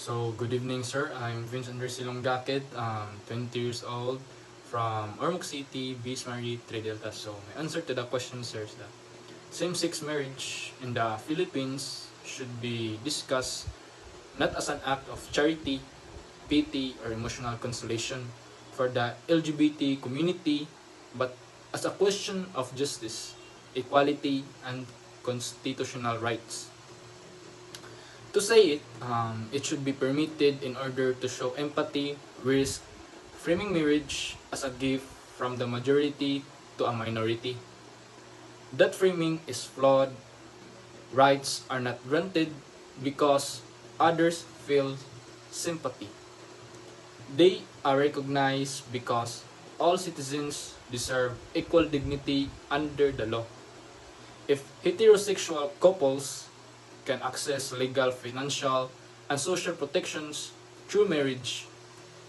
Good evening, sir. I'm Vince Andre Silonggakit, 20 years old, from Ormoc City, Bismarck, Tres Deltas. So, my answer to the question, sir, is that same-sex marriage in the Philippines should be discussed not as an act of charity, pity, or emotional consolation for the LGBT community, but as a question of justice, equality, and constitutional rights. To say it should be permitted in order to show empathy, risk framing marriage as a gift from the majority to a minority. That framing is flawed. Rights are not granted because others feel sympathy. They are recognized because all citizens deserve equal dignity under the law. If heterosexual couples can access legal, financial, and social protections through marriage,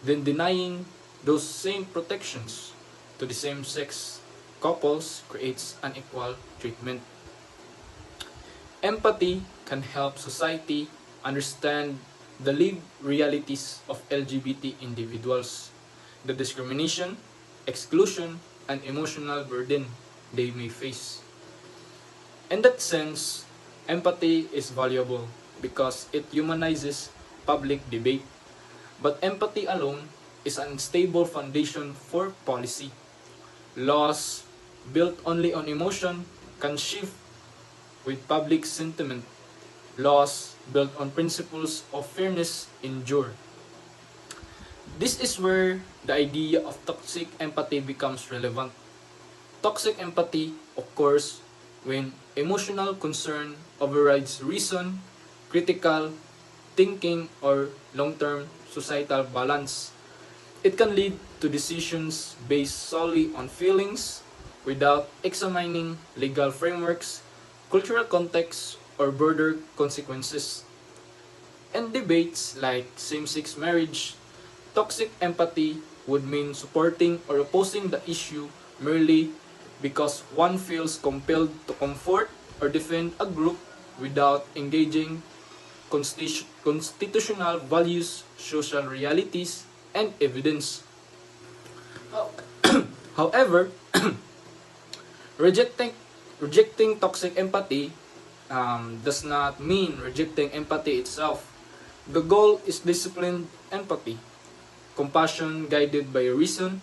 then denying those same protections to the same-sex couples creates unequal treatment. Empathy can help society understand the lived realities of LGBT individuals, the discrimination, exclusion, and emotional burden they may face. In that sense, empathy is valuable because it humanizes public debate. But empathy alone is an unstable foundation for policy. Laws built only on emotion can shift with public sentiment. Laws built on principles of fairness endure. This is where the idea of toxic empathy becomes relevant. Toxic empathy occurs when emotional concern overrides reason, critical thinking, or long-term societal balance. It can lead to decisions based solely on feelings without examining legal frameworks, cultural context, or broader consequences. In debates like same-sex marriage, toxic empathy would mean supporting or opposing the issue merely because one feels compelled to comfort or defend a group without engaging constitutional values, social realities, and evidence. However, rejecting, rejecting toxic empathy does not mean rejecting empathy itself. The goal is disciplined empathy, compassion guided by reason.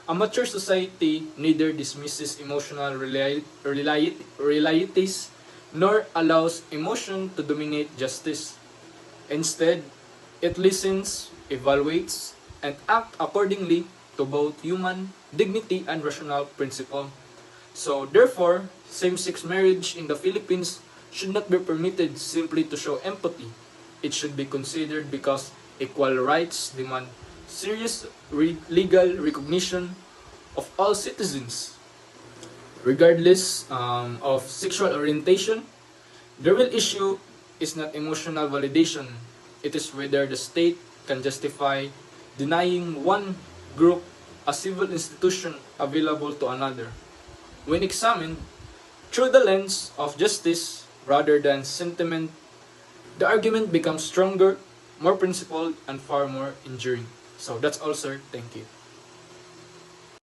A mature society neither dismisses emotional realities nor allows emotion to dominate justice. Instead, it listens, evaluates, and acts accordingly to both human dignity and rational principle. So, therefore, same-sex marriage in the Philippines should not be permitted simply to show empathy. It should be considered because equal rights demand serious legal recognition of all citizens, regardless of sexual orientation. The real issue is not emotional validation. It is whether the state can justify denying one group a civil institution available to another. When examined through the lens of justice rather than sentiment, the argument becomes stronger, more principled, and far more enduring. So that's all, sir. Thank you.